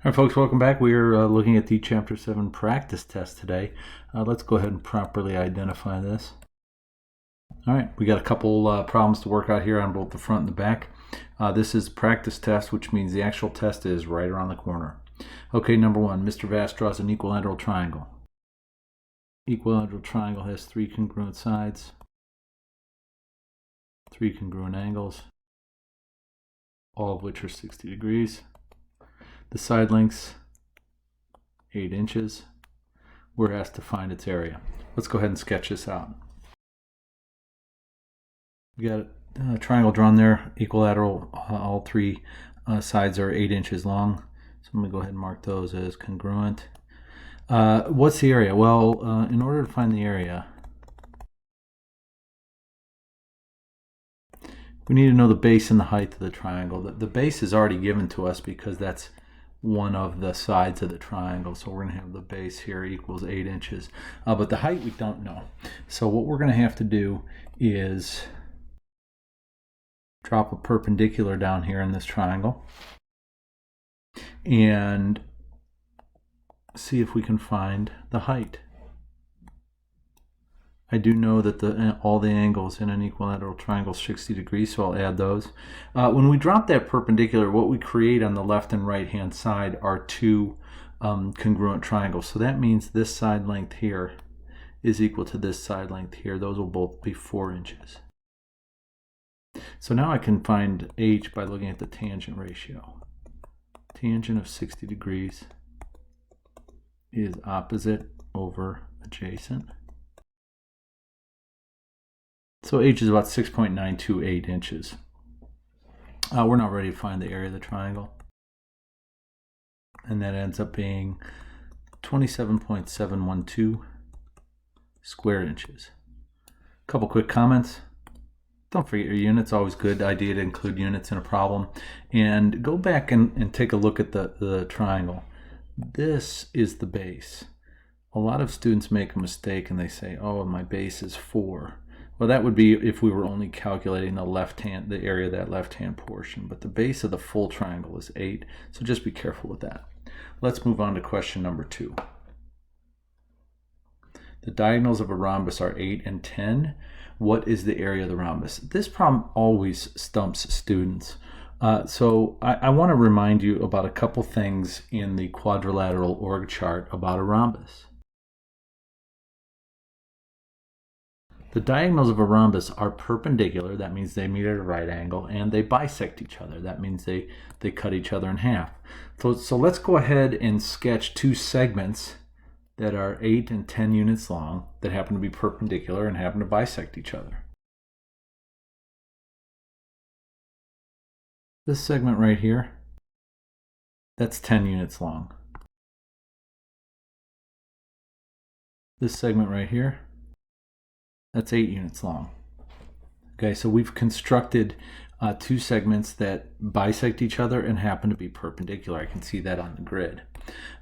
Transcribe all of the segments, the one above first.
All right, folks, welcome back. We are looking at the Chapter 7 practice test today. Let's go ahead and properly identify this. All right, we got a couple problems to work out here on both the front and the back. This is practice test, which means the actual test is right around the corner. Okay, number one, Mr. Vast draws an equilateral triangle. Equilateral triangle has three congruent sides, three congruent angles, all of which are 60 degrees. The side length's 8 inches. We're asked to find its area. Let's go ahead and sketch this out. We got a triangle drawn there, equilateral. All three sides are 8 inches long. So I'm going to go ahead and mark those as congruent. What's the area? Well, in order to find the area, we need to know the base and the height of the triangle. The base is already given to us because that's one of the sides of the triangle. So we're going to have the base here equals 8 inches. But the height we don't know. So what we're going to have to do is drop a perpendicular down here in this triangle and see if we can find the height. I do know that all the angles in an equilateral triangle is 60 degrees, so I'll add those. When we drop that perpendicular, what we create on the left and right hand side are two congruent triangles. So that means this side length here is equal to this side length here. Those will both be 4 inches. So now I can find h by looking at the tangent ratio. Tangent of 60 degrees is opposite over adjacent. So h is about 6.928 inches. We're not ready to find the area of the triangle. And that ends up being 27.712 square inches. A couple quick comments. Don't forget your units, always good idea to include units in a problem. And go back and take a look at the triangle. This is the base. A lot of students make a mistake and they say, oh, my base is 4. Well, that would be if we were only calculating the area of that left-hand portion. But the base of the full triangle is 8, so just be careful with that. Let's move on to question number 2. The diagonals of a rhombus are 8 and 10. What is the area of the rhombus? This problem always stumps students. So I want to remind you about a couple things in the quadrilateral org chart about a rhombus. The diagonals of a rhombus are perpendicular, that means they meet at a right angle, and they bisect each other, that means they cut each other in half. So let's go ahead and sketch two segments that are 8 and 10 units long that happen to be perpendicular and happen to bisect each other. This segment right here, that's 10 units long. This segment right here, that's 8 units long. Okay, so we've constructed two segments that bisect each other and happen to be perpendicular. I can see that on the grid.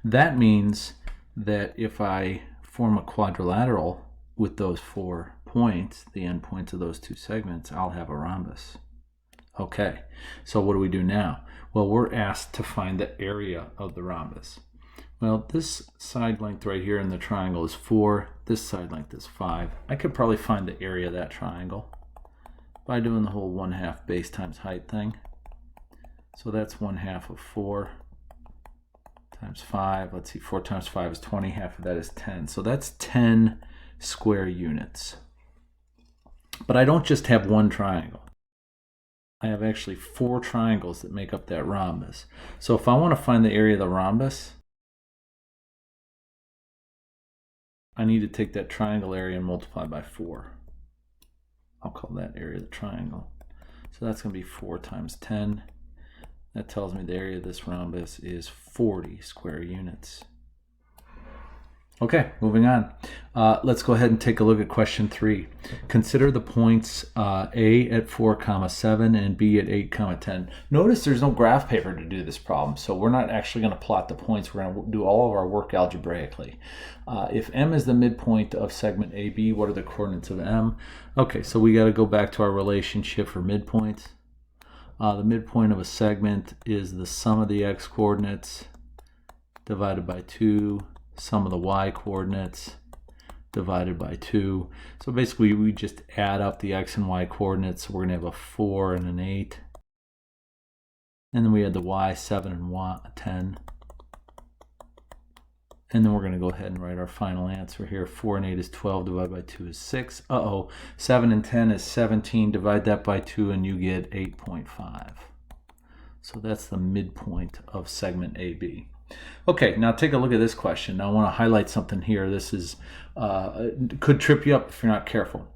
That means that if I form a quadrilateral with those 4 points, the endpoints of those two segments, I'll have a rhombus. Okay, so what do we do now? Well, we're asked to find the area of the rhombus. Well, this side length right here in the triangle is 4. This side length is 5. I could probably find the area of that triangle by doing the whole 1/2 base times height thing. So that's 1/2 of 4 times 5. Let's see, 4 times 5 is 20. Half of that is 10. So that's 10 square units. But I don't just have one triangle. I have actually 4 triangles that make up that rhombus. So if I want to find the area of the rhombus, I need to take that triangle area and multiply by 4. I'll call that area of the triangle. So that's going to be 4 times 10. That tells me the area of this rhombus is 40 square units. Okay, moving on. Let's go ahead and take a look at question 3. Consider the points A at 4, 7 and B at 8, 10. Notice there's no graph paper to do this problem, so we're not actually going to plot the points. We're going to do all of our work algebraically. If M is the midpoint of segment AB, what are the coordinates of M? Okay, so we got to go back to our relationship for midpoints. The midpoint of a segment is the sum of the x coordinates divided by 2, sum of the y coordinates divided by 2. So basically we just add up the x and y coordinates. So we're going to have a 4 and an 8. And then we had the y, 7 and 10. And then we're going to go ahead and write our final answer here. 4 and 8 is 12, divided by 2 is 6. 7 and 10 is 17. Divide that by 2 and you get 8.5. So that's the midpoint of segment AB. Okay, now take a look at this question. Now I want to highlight something here. This is could trip you up if you're not careful.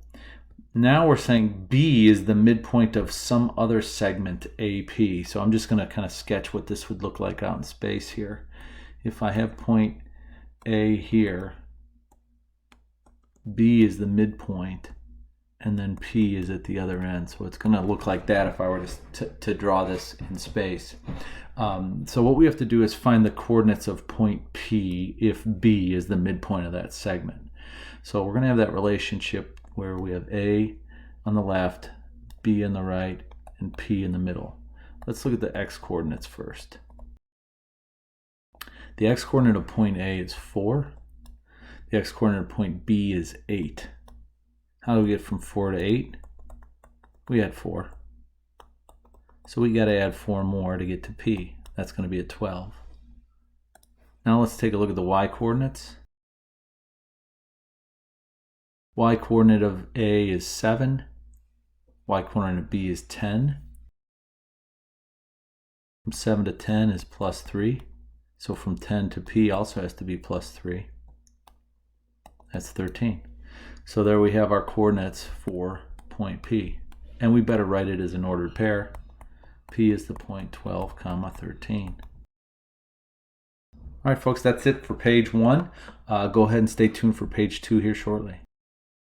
Now we're saying B is the midpoint of some other segment AP. So I'm just going to kind of sketch what this would look like out in space here. If I have point A here, B is the midpoint, and then P is at the other end. So it's going to look like that if I were to draw this in space. So what we have to do is find the coordinates of point P if B is the midpoint of that segment. So we're going to have that relationship where we have A on the left, B on the right, and P in the middle. Let's look at the x coordinates first. The x coordinate of point A is 4. The x coordinate of point B is 8. How do we get from 4 to 8? We had 4. So we got to add 4 more to get to P. That's going to be a 12. Now let's take a look at the y coordinates. Y coordinate of A is 7. Y coordinate of B is 10. From 7 to 10 is plus 3. So from 10 to P also has to be plus 3. That's 13. So there we have our coordinates for point P. And we better write it as an ordered pair. P is the point 12, 13. All right, folks, that's it for page 1. Go ahead and stay tuned for page 2 here shortly.